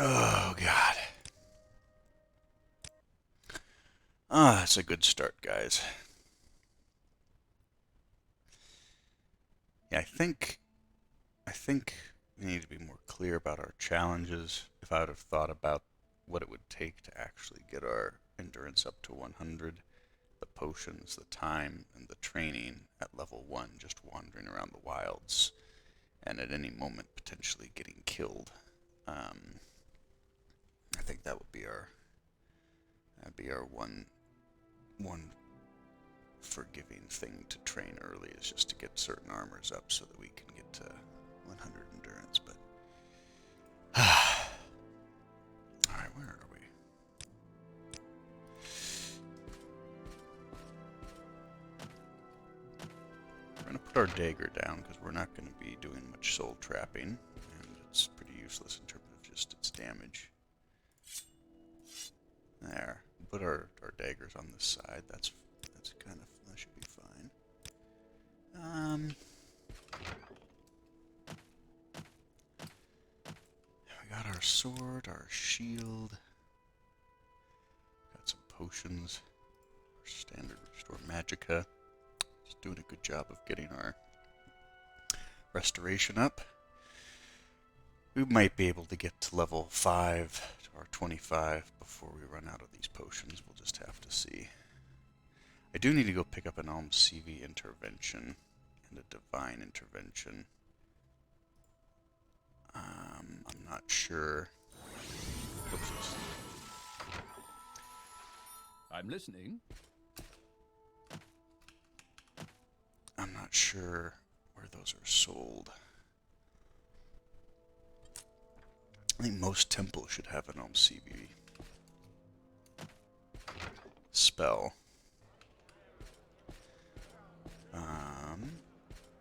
Oh, God. Ah, that's a good start, guys. Yeah, I think we need to be more clear about our challenges. If I would have thought about what it would take to actually get our endurance up to 100, the potions, the time, and the training at level 1, just wandering around the wilds, and at any moment potentially getting killed. I think that'd be our one forgiving thing to train early is just to get certain armors up so that we can get to 100 endurance. But all right, where are we? We're gonna put our dagger down because we're not going to be doing much soul trapping, and it's pretty useless in terms of just its damage. There, put our daggers on this side. That should be fine. We got our sword, our shield, got some potions, our standard restore magicka. Just doing a good job of getting our restoration up. We might be able to get to level 5 or 25 before we run out of these potions. We'll just have to see. I do need to go pick up an Alm CV intervention and a divine intervention. I'm not sure. Oops. I'm listening. I'm not sure where those are sold. I think most temples should have an Alm CV spell.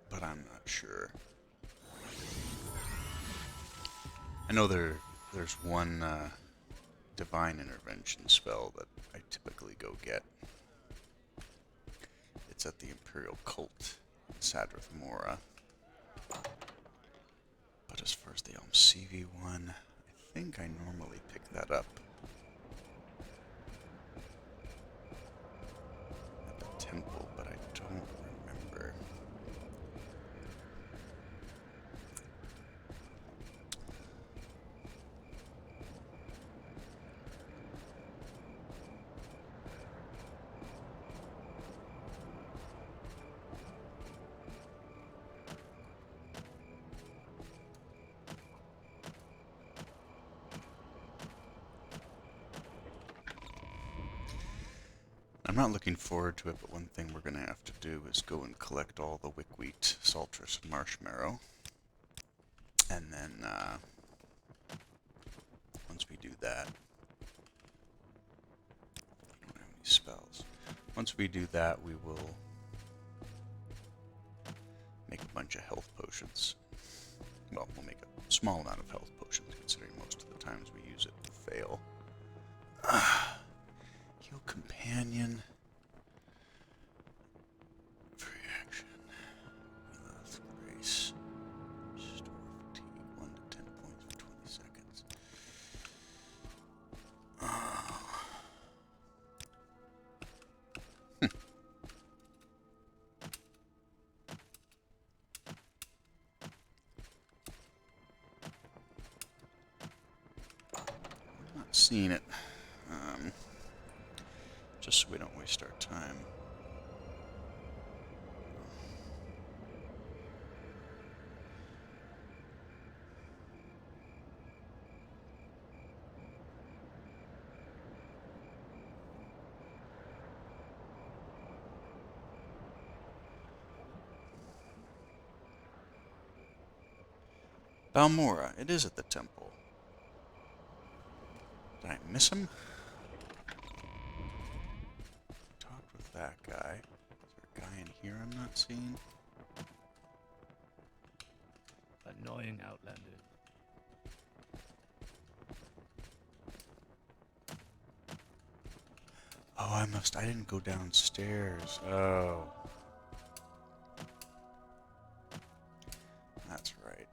But I'm not sure. I know there's one divine intervention spell that I typically go get. It's at the Imperial Cult in Sadrith Mora. But as far as the Alm CV one, I think I normally pick that up at the temple, but I don't remember. I'm not looking forward to it, but one thing we're going to have to do is go and collect all the Wickwheat, Saltress, and Marshmallow. And then, once we do that, I don't have any spells. Once we do that, we will make a bunch of health potions. Well, we'll make a small amount of health potions, considering most of the times we use it to fail. Heal companion. Free action. Health grace. Restore fatigue 1 to 10 points for 20 seconds. Not seeing it. Just so we don't waste our time. Balmora, it is at the temple. Did I miss him? Talked with that guy. Is there a guy in here I'm not seeing? Annoying Outlander. Oh, I didn't go downstairs. Oh. That's right.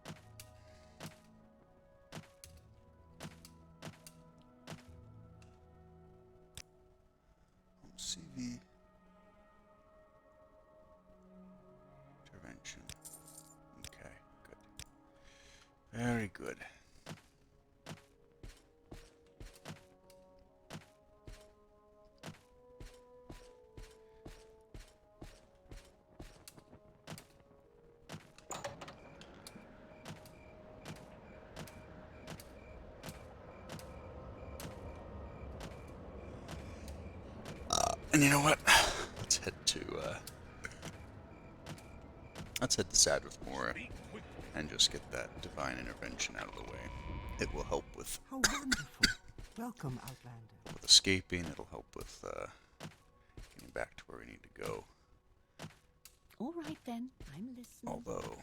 Very good. And you know what? Let's head to Sadwithmore and just get that divine intervention out of the way. It will help with How wonderful. Welcome, Outlander. with escaping. It'll help with getting back to where we need to go. All right then, I'm listening. Although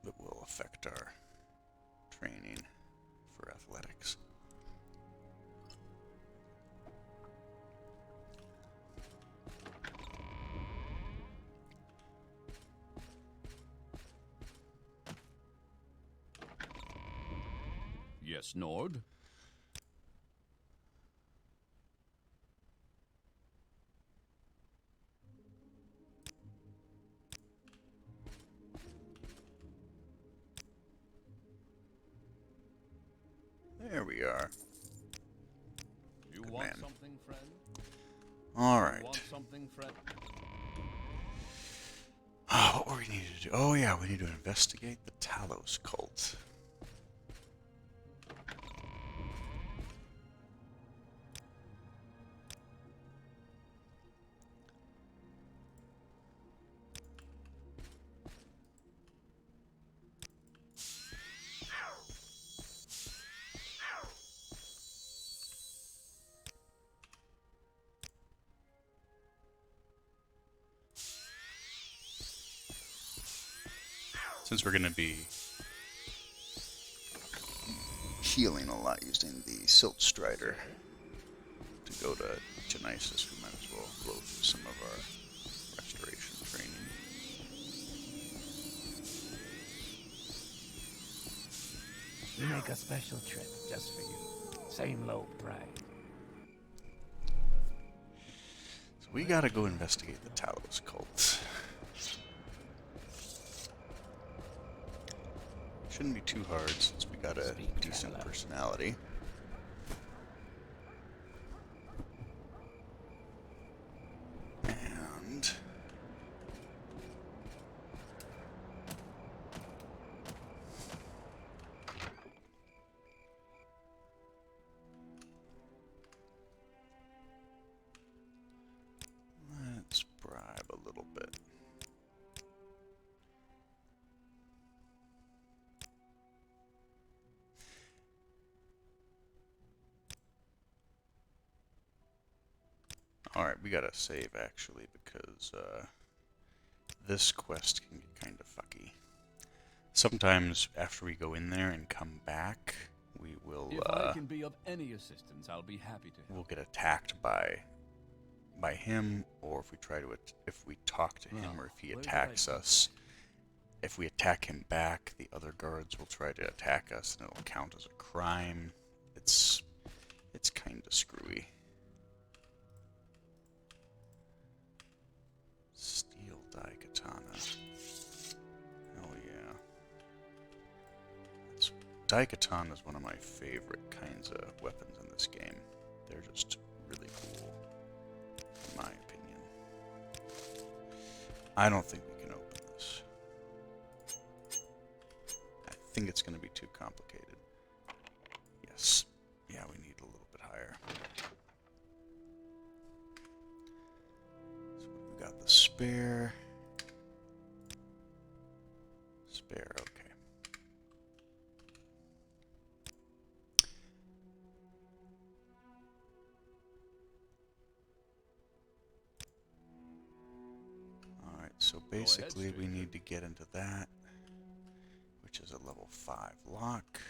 it will affect our training for athletics. Yes, Nord. There we are. You Good want man. something, friend? All You right. want something, friend? What were we needed to do? Oh yeah, we need to investigate the Talos cult. Since we're going to be healing a lot using the Silt Strider to go to Genesis, we might as well blow through some of our restoration training. We make a special trip just for you. Same low price. So we gotta go investigate the Talos cult. Shouldn't be too hard since we got a Speak, decent traveler. personality. And let's bribe a little bit. Alright, we gotta save actually because this quest can get kind of fucky. Sometimes after we go in there and come back, we will If I can be of any assistance, I'll be happy to we'll help. get attacked by him, or if we try to if we talk to him, Now, or if he where did attacks I- us. If we attack him back, the other guards will try to attack us, and it'll count as a crime. It's kind of screwy. Steel die katana. Hell yeah. Daikatan is one of my favorite kinds of weapons in this game. They're just really cool, in my opinion. I don't think we can open this. I think it's going to be too complicated. Yes. Yeah, we need a little bit higher. So we got the spare. Spare, okay. Alright, so basically we need to get into that, which is a level 5 lock.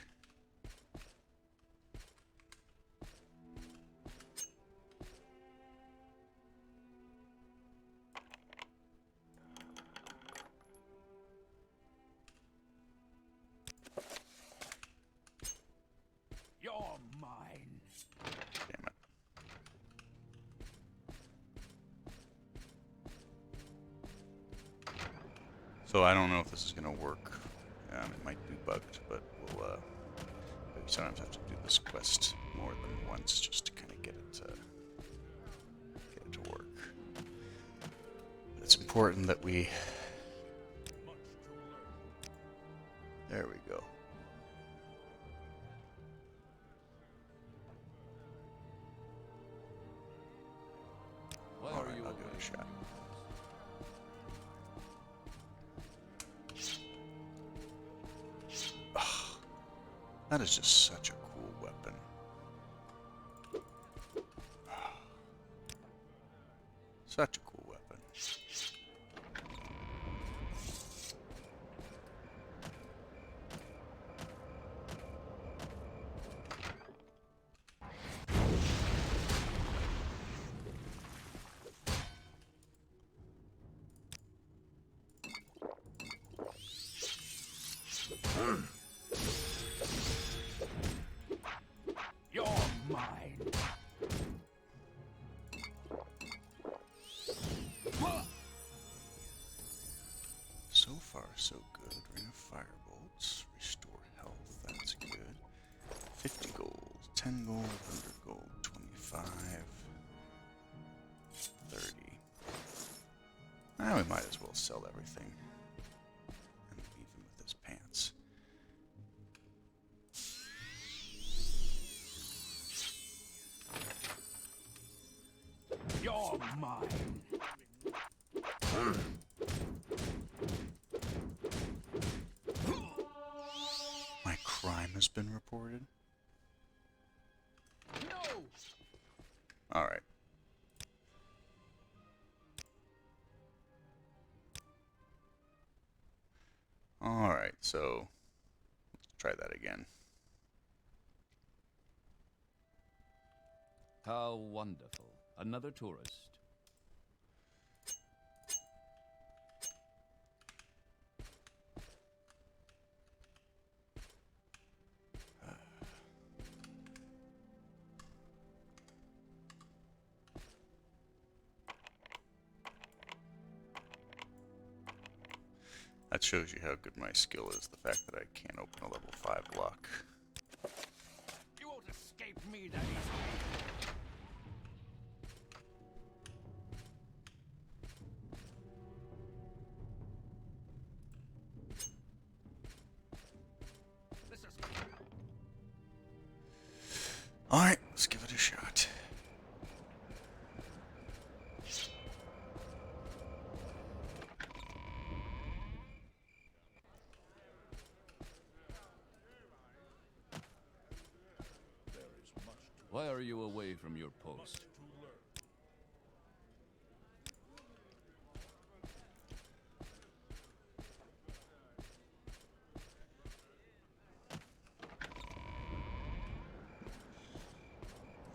You're mine. Damn it. So I don't know if this is going to work. It might be bugged, but we sometimes have to do this quest more than once just to kind of get it to work. But it's important that we. There we go. Why All are right, you I'll give it a away? shot. That is just such a cool weapon. Such a cool weapon. You're mine. So far, so good. Ring of Fire Bolts. Restore health. That's good. 50 gold. 10 gold. 100 gold. 25. 30. We might as well sell everything. And leave him with his pants. You're mine. My crime has been reported. No. Alright. Alright, so let's try that again. How wonderful. Another tourist. That shows you how good my skill is, the fact that I can't open a level 5 lock. You won't escape me that easily. This is Alright, let's give it a shot. Why are you away from your post?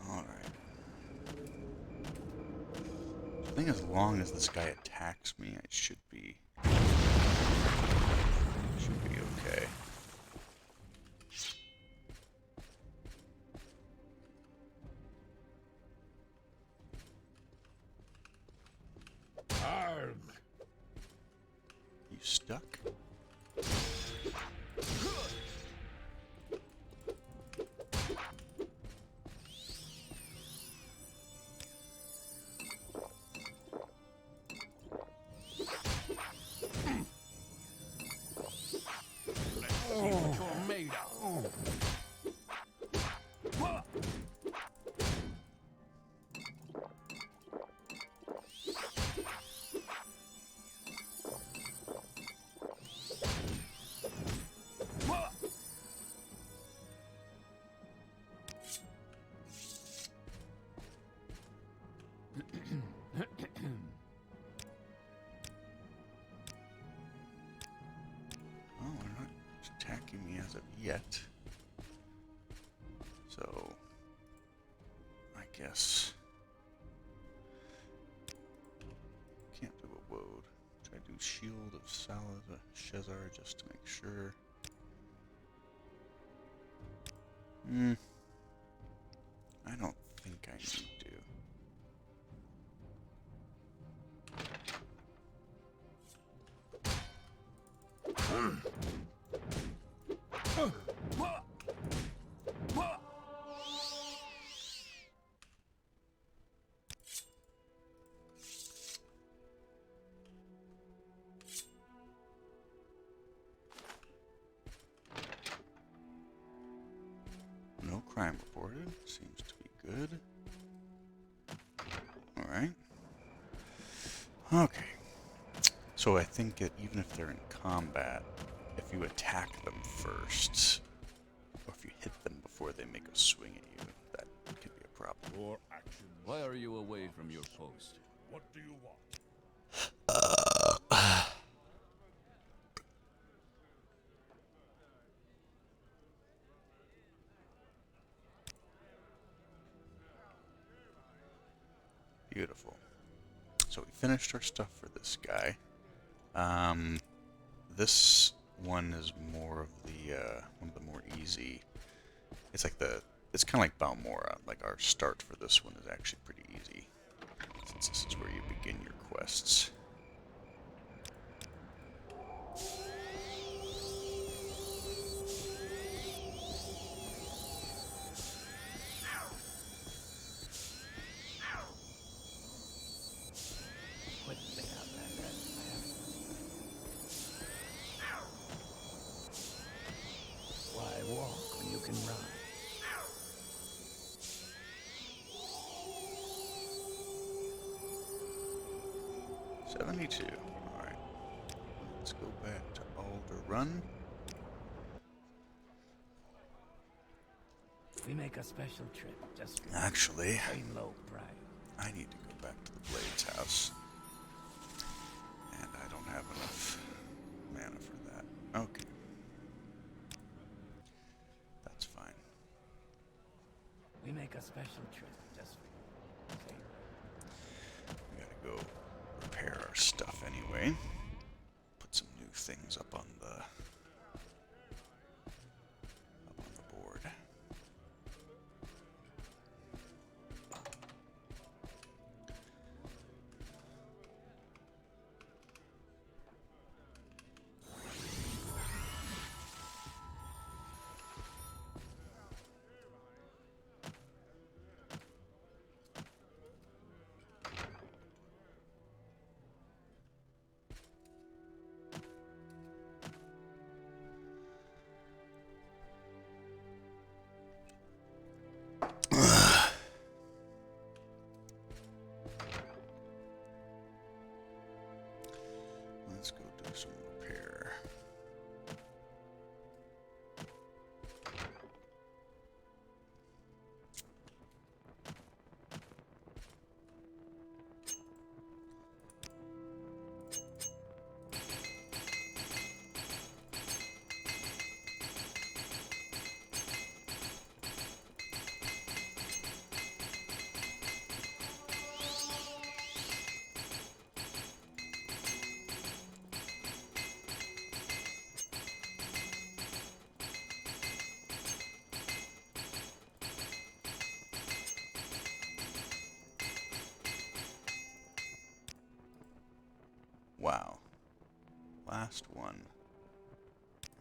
Alright. I think as long as this guy attacks me, I should be okay. Arg. You stuck? Let's see what you're made of. Oh, they're not attacking me as of yet. So, I guess can't do a woad. Try to do Shield of Shezar just to make sure. I don't think I need to. crime reported. Seems to be good. Alright. Okay. So I think that even if they're in combat, if you attack them first, or if you hit them before they make a swing at you, that could be a problem. Your actions. Why are you away from your post? What do you want? Beautiful. So we finished our stuff for this guy. This one is more of the one of the more easy. It's like it's kind of like Balmora. Like our start for this one is actually pretty easy, since this is where you begin your quests. Quit the Outlander. Why walk when you can run? 72. Alright. Let's go back to Alder Run. We make a special trip just for you. Actually, Pay low price. I need to go back to the Blades house. And I don't have enough mana for that. Okay. That's fine. We make a special trip just for you. We gotta go repair our stuff anyway. Put some new things up on the board. Let's go do some repair. Wow. Last one.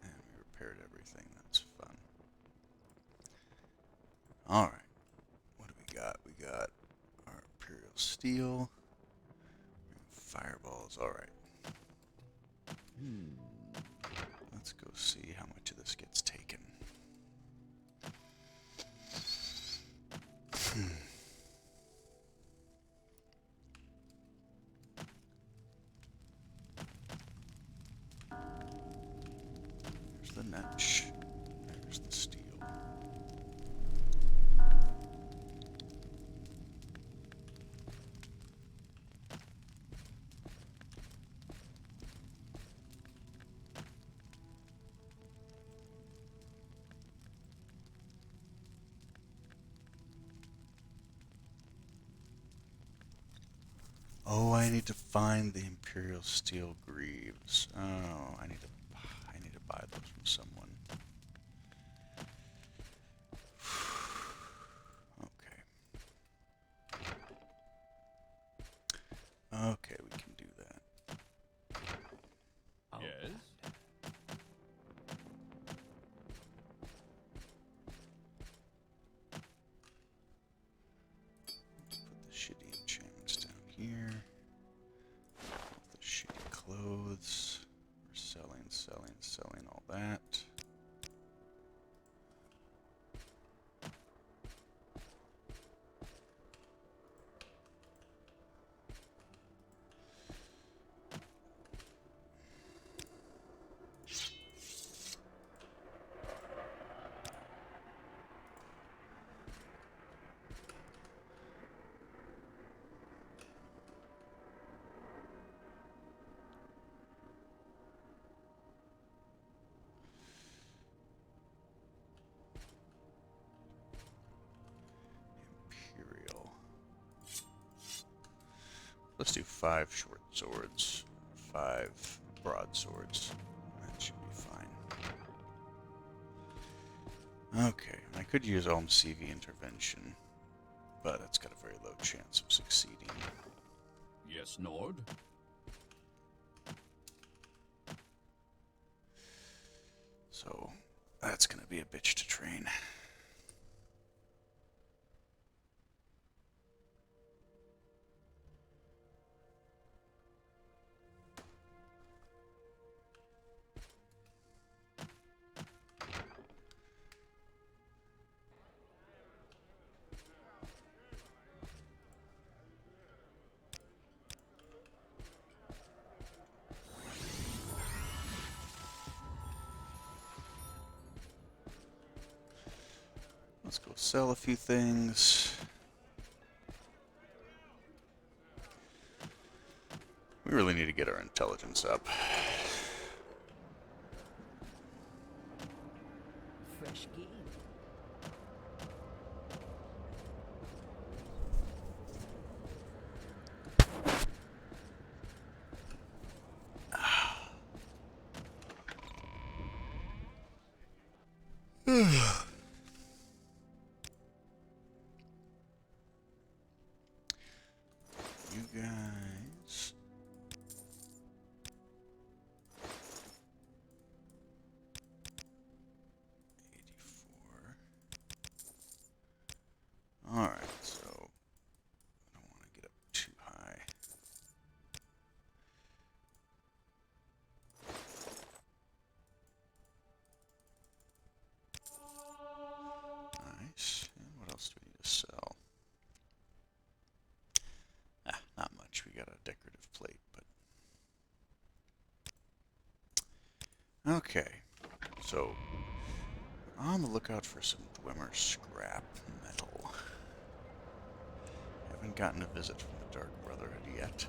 And we repaired everything. That's fun. Alright. What do we got? We got our Imperial Steel. Fireballs. Alright. Let's go see how much of this gets taken. There's the netch. There's the steel. Oh, I need to find the Imperial Steel Greaves. Oh, I need to buy those from someone. Okay. Okay, we can do that. Yes? Put the shitty enchantments down here. The shitty clothes. We're selling all that. let's do 5 short swords, 5 broadswords. That should be fine. Okay, I could use Alm CV intervention, but it's got a very low chance of succeeding. Yes, Nord? So, that's gonna be a bitch to train. Let's go sell a few things. We really need to get our intelligence up. Fresh game. You guys. Alright, so I don't want to get up too high. Nice. And what else do we need to sell? Not much. We got a decorative plate, but... Okay. So, on the lookout for some Dwemer scrap metal. Haven't gotten a visit from the Dark Brotherhood yet.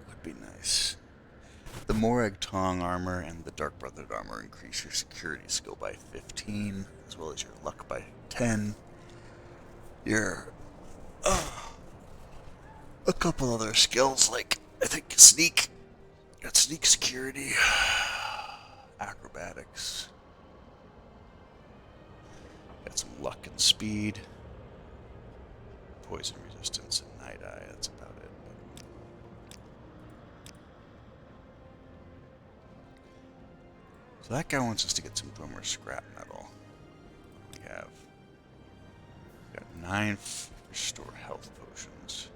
Would be nice. The Morag Tong armor and the Dark Brotherhood armor increase your security skill by 15, as well as your luck by 10. Your a couple other skills like I think sneak. Got sneak security, acrobatics. Got some luck and speed. Poison resistance and night eye, that's about it. So that guy wants us to get some Dwemer scrap metal. What do we have? We got 9 restore health potions.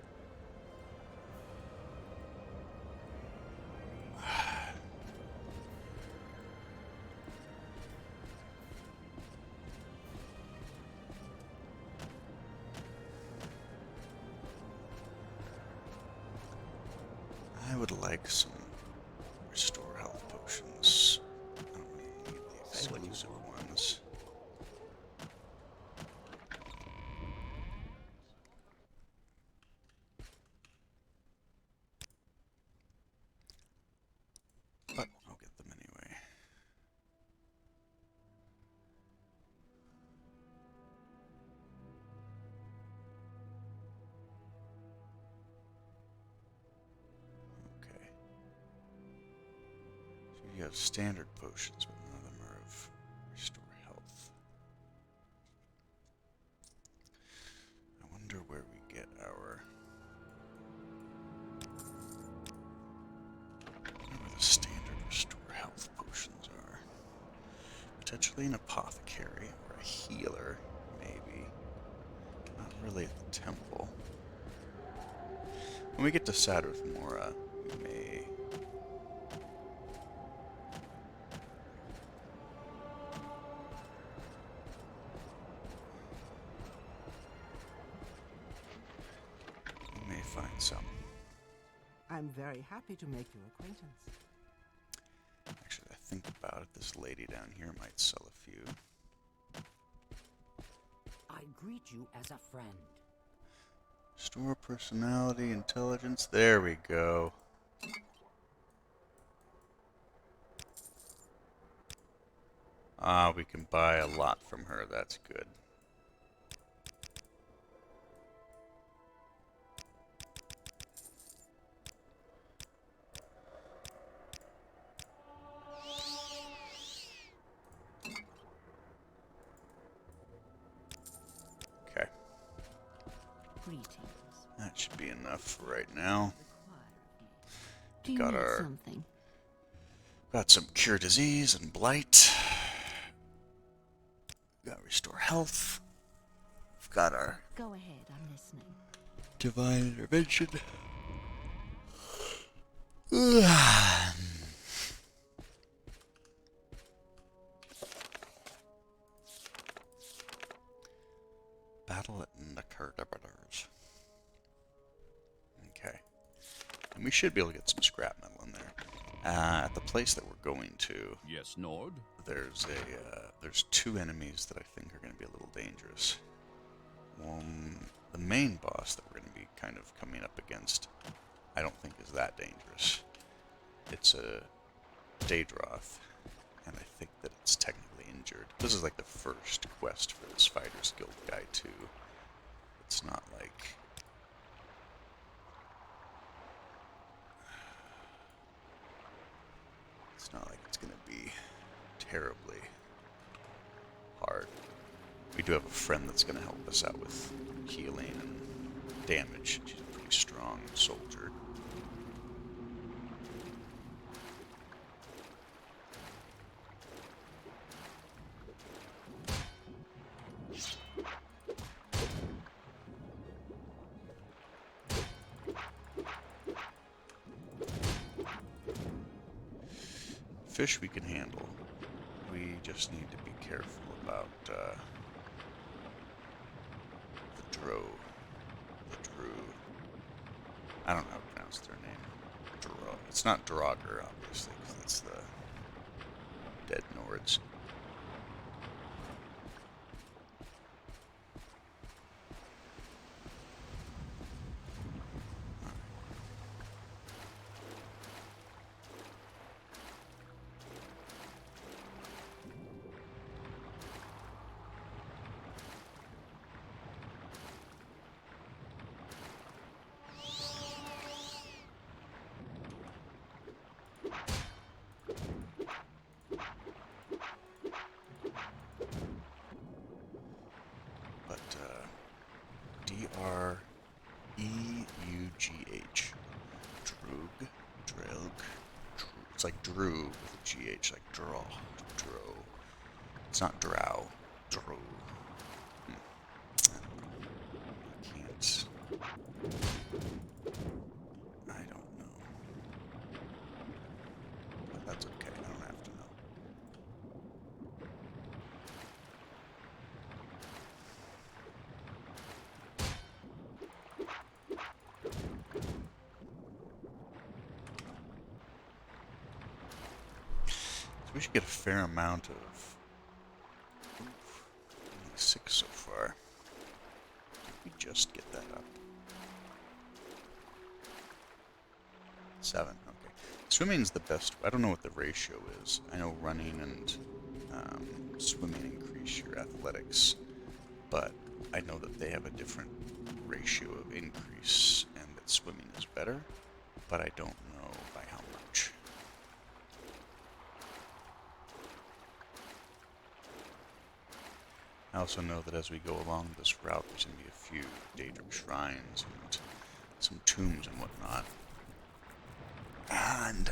I would like some restore health potions. I don't really need the exclusive ones. But I'll get them anyway. Okay. So you have standard potions, but none of them are of restore health. I wonder where we get our... I wonder where the standard restore health potions are. Potentially an apothecary or a healer, maybe. Not really at the temple. When we get to Sadruth Mora, we may... we may find some. I'm very happy to make your acquaintance. Actually, I think think about it, this lady down here might sell a few. I greet you as a friend. Store personality, intelligence. There we go. Ah, we can buy a lot from her. That's good. Okay. Greetings. That should be enough for right now. Do you Got need our- something? Got some cure disease and blight. Got restore health. We've got our Go ahead, I'm listening. divine intervention. Battle at Nerevar. Okay. And we should be able to get some scrap metal in there. At the place that we're going to, Yes, Nord. there's two enemies that I think are going to be a little dangerous. The main boss that we're going to be kind of coming up against, I don't think is that dangerous. It's a Daedroth, and I think that it's technically injured. This is like the first quest for this Fighters Guild guy too. It's not like it's gonna be terribly hard. We do have a friend that's gonna help us out with healing and damage. She's a pretty strong soldier. Fish we can handle. We just need to be careful about the Drow. The Drew. I don't know how to pronounce their name. Drow. It's not Draugr, obviously, because that's the dead Nords. But D-R-E-U-G-H. Droog. Drelg. It's like Drew with a G-H, like draw. Drow. It's not drow. Drow. I can't. I don't know. But that's okay. I don't have to know. So we should get a fair amount of. Oof, only 6 so far. Did we just get that up? 7. Okay. Swimming's the best. I don't know what the ratio is. I know running and swimming increase your athletics, but I know that they have a different ratio of increase, and that swimming is better, but I don't know by how much. I also know that as we go along this route, there's going to be a few Daedric shrines and some tombs and whatnot. And,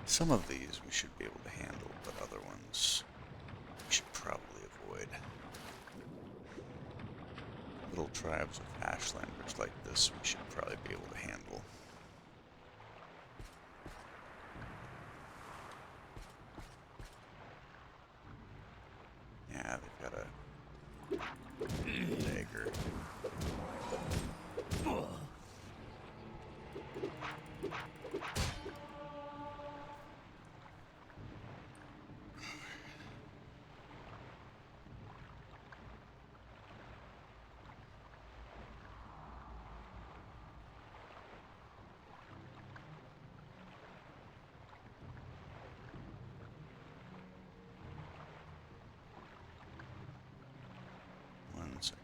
some of these we should be able to handle, but other ones we should probably avoid. Little tribes of Ashlanders like this we should probably be able to handle. Yeah, they've got a Dagger. One second.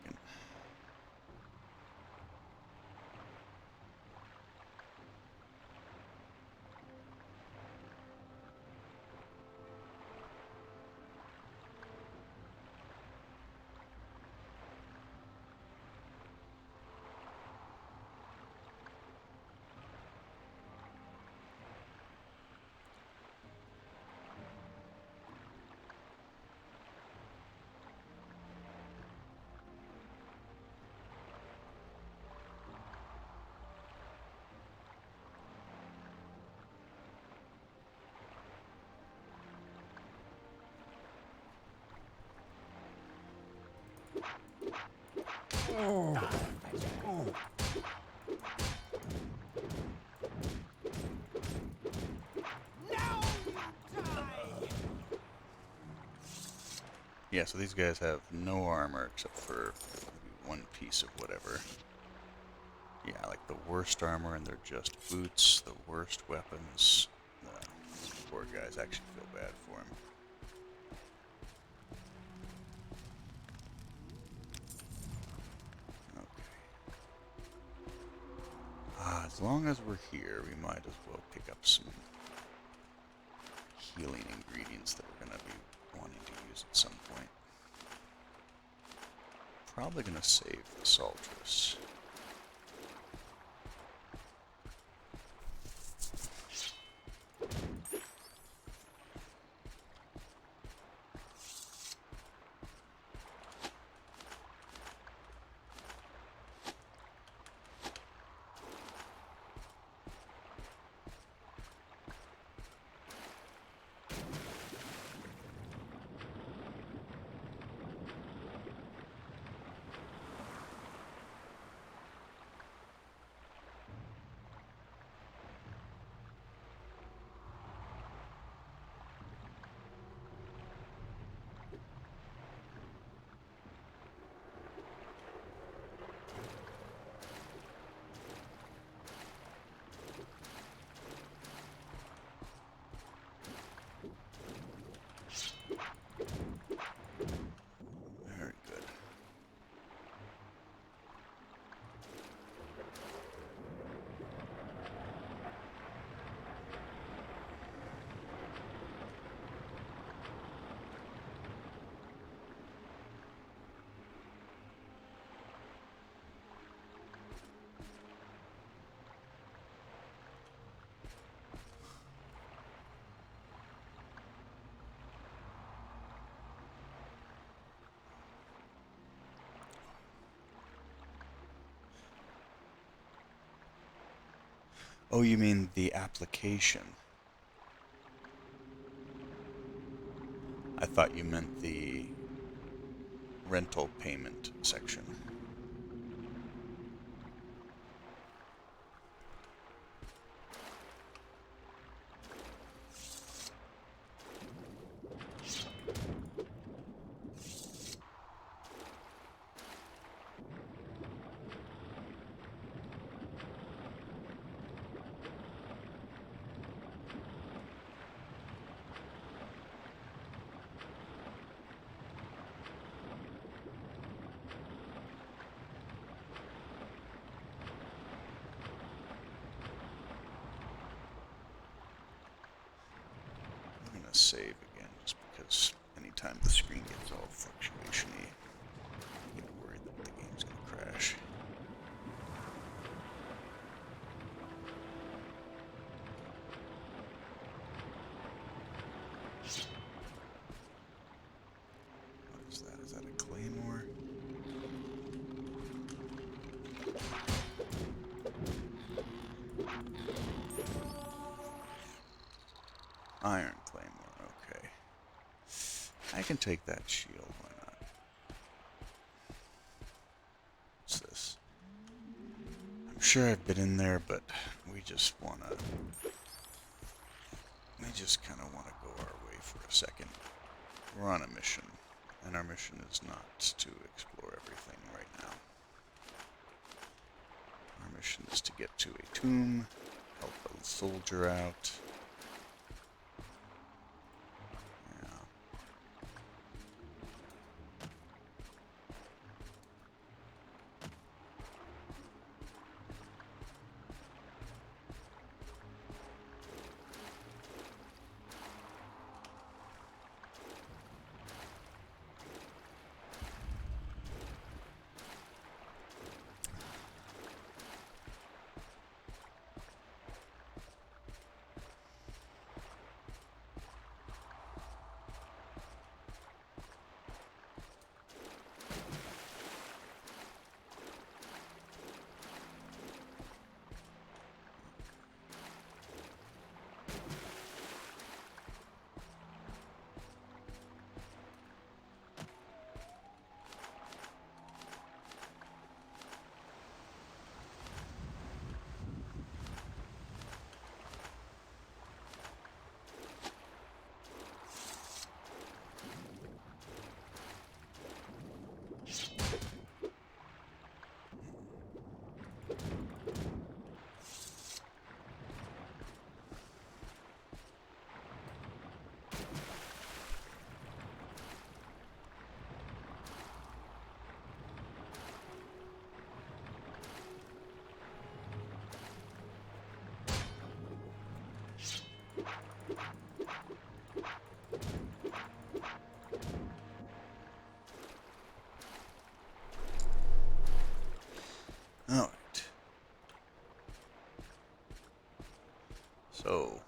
Yeah, so these guys have no armor except for one piece of whatever. Yeah, like the worst armor, and they're just boots. The worst weapons. These poor guys, actually feel bad for him. Okay. As long as we're here, we might as well pick up some healing ingredients that we're going to be wanting to use at some point. Probably going to save the Saltress. Very good. Oh, you mean the application? I thought you meant the rental payment section. I'm gonna save again just because anytime the screen gets all fluctuation-y, I get worried that the game's gonna crash. What is that? Is that a claymore? Iron claymore, okay. I can take that shield, why not? sure I've been in there, but we just wanna... We just kind of want to go our way for a second. We're on a mission, and our mission is not to explore everything right now. Our mission is to get to a tomb, help a soldier out. Yeah. Alright. So,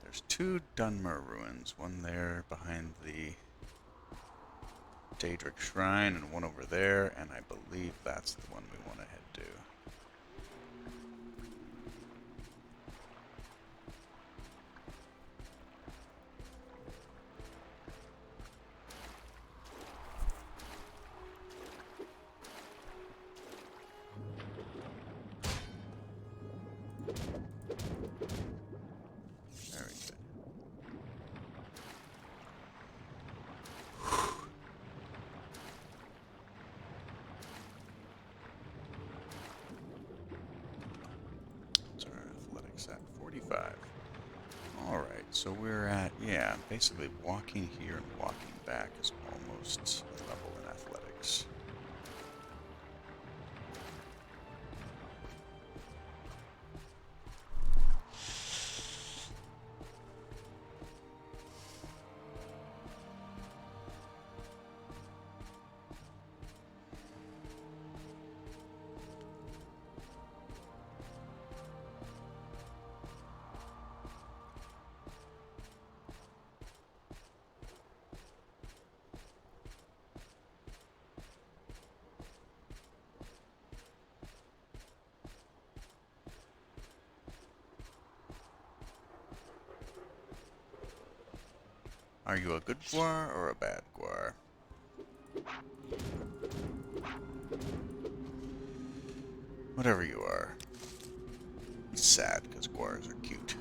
there's two Dunmer ruins, one there behind the Daedric Shrine and one over there, and I believe that's the one we want to head to. Very good. What's our athletics at? 45. Alright, so we're at, yeah, basically walking here and walking back is almost a level in athletics. Are you a good Gwar or a bad Gwar? Whatever you are. It's sad because Gwars are cute.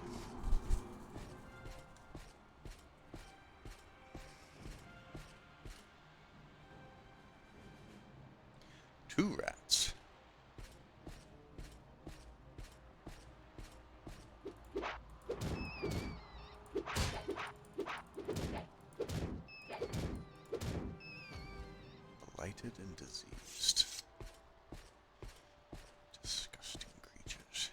Two rats. Blighted and diseased. Disgusting creatures.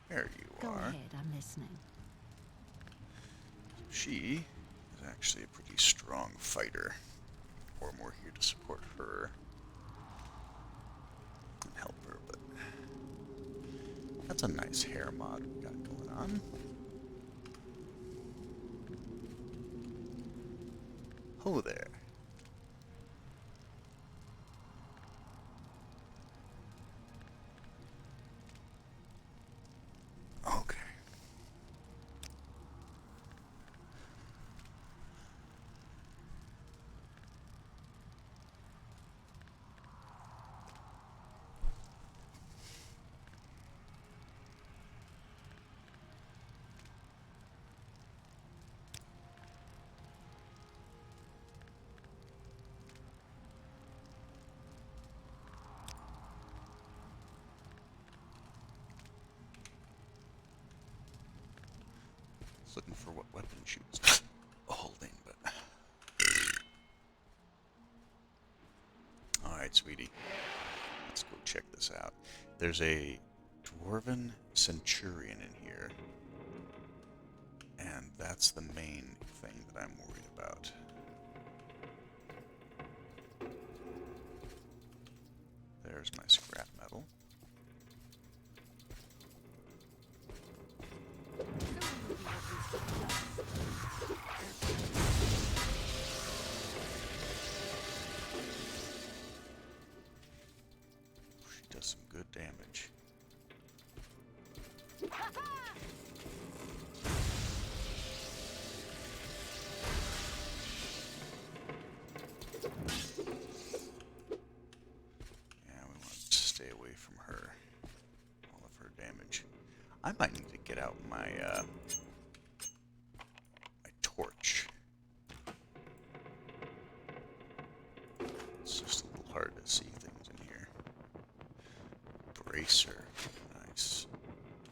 There you Go are. ahead, I'm listening. She is actually a pretty strong fighter. Or more here to support her and help her, but that's a nice hair mod we got going on. Ho there. Okay. Looking for what weapon she was holding, but... Alright, sweetie. Let's go check this out. There's a Dwarven Centurion in here. And that's the main thing that I'm worried about. There's my scrap metal. She does some good damage. Yeah, we want to stay away from her. All of her damage. I might need to get out my my torch. It's just a little hard to see things in here. Bracer. Nice.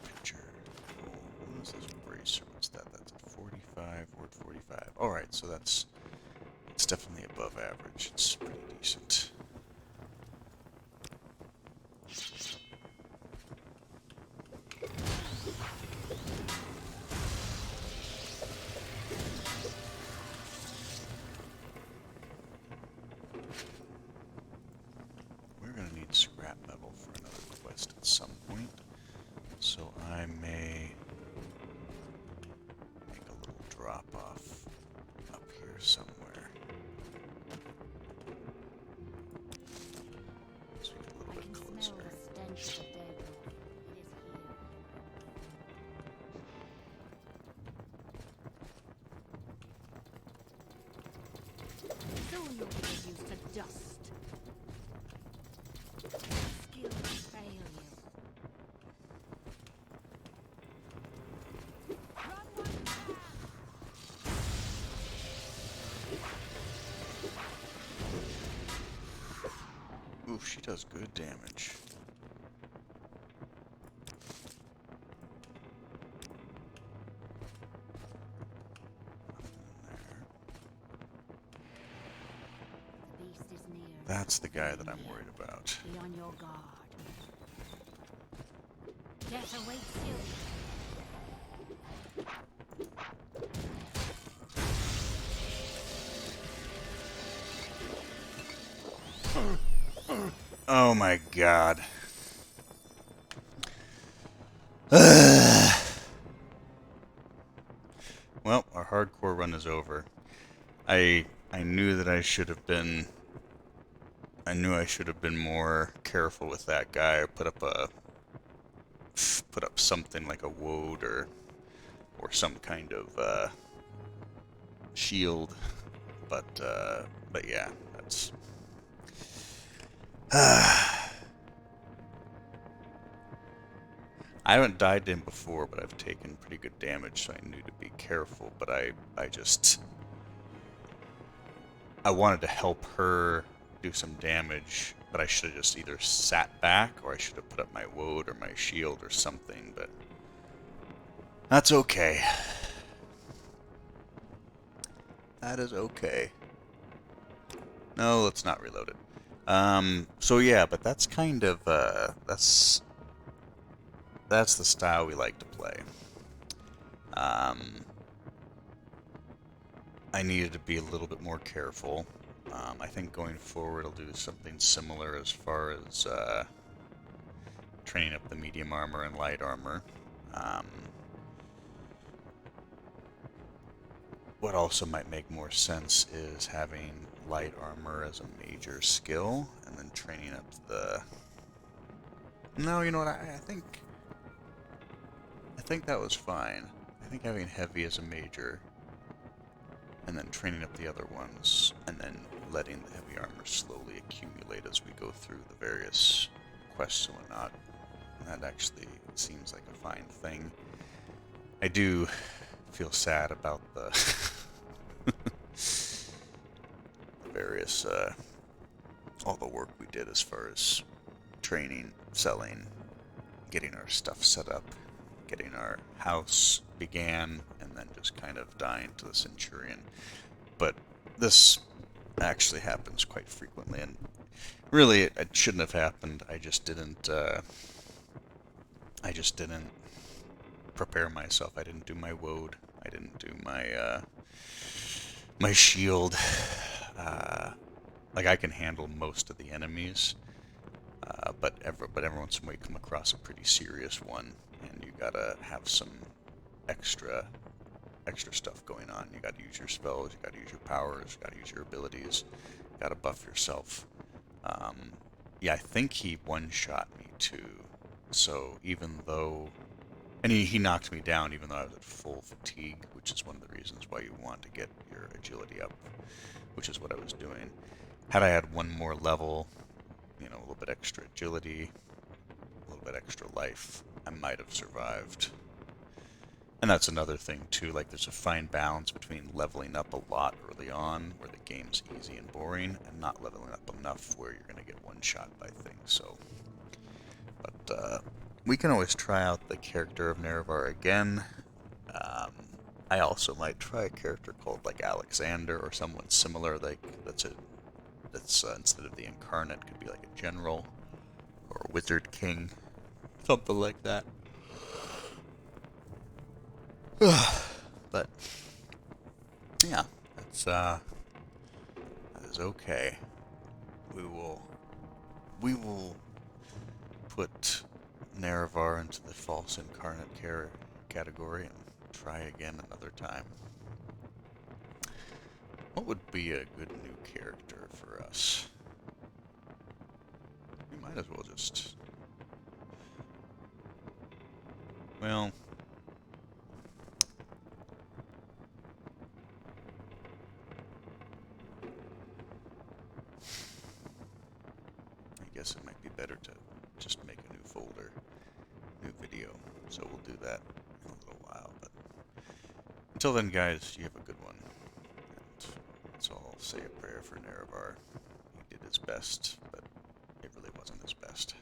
Picture. Cool. What is this bracer? What's that? That's a 45, word 45. Alright, so it's definitely above average. It's pretty decent. We're going to need scrap metal for another quest at some point, so I may make a little drop off up here somewhere. As we get a little I bit can closer. smell the stench of the dead. It is here. Soon you'll be reduced to dust. Skill will fail you. Oof, she does good damage. The beast is near. That's the guy that I'm worried about. Be on your guard. Death awaits you. Oh my god. Well, our hardcore run is over. I knew that I should have been more careful with that guy. I put up something like a woad or some kind of shield, but yeah, that's I haven't died to him before, but I've taken pretty good damage, so I knew to be careful, but I wanted to help her do some damage, but I should have just either sat back, or I should have put up my woad or my shield or something, but that's okay. That is okay. No, let's not reload it. So yeah, but that's kind of, that's the style we like to play. I needed to be a little bit more careful. I think going forward I'll do something similar as far as training up the medium armor and light armor. what also might make more sense is having light armor as a major skill, and then training up the... No, you know what, I think that was fine. I think having heavy as a major, and then training up the other ones, and then letting the heavy armor slowly accumulate as we go through the various quests and whatnot. That actually seems like a fine thing. I do feel sad about the various, all the work we did as far as training, selling, getting our stuff set up, getting our house began, and then just kind of dying to the Centurion. But this actually happens quite frequently, and really it shouldn't have happened. I just didn't prepare myself. I didn't do my woad. I didn't do my my shield. Like I can handle most of the enemies, but every once in a while you come across a pretty serious one, and you gotta have some extra stuff going on. You gotta use your spells. You gotta use your powers. You gotta use your abilities. You gotta buff yourself. Yeah, I think he one-shot me too. So even though... And he knocked me down even though I was at full fatigue, which is one of the reasons why you want to get your agility up, which is what I was doing. Had I had one more level, you know, a little bit extra agility, a little bit extra life, I might have survived. And that's another thing too, like there's a fine balance between leveling up a lot early on, where the game's easy and boring, and not leveling up enough where you're going to get one shot by things, so... But, we can always try out the character of Nerevar again. I also might try a character called, like, Alexander, or someone similar, like, that's instead of the Incarnate, could be like a general, or a wizard king, something like that. But yeah, that is okay. We will put Nerevar into the false incarnate category and try again another time. What would be a good new character for us? We might as well just... Well... I guess it might be better to just make a new folder, new video, so we'll do that in a little while, but until then guys, you have a good one, and let's all say a prayer for Nerevar. He did his best, but it really wasn't his best.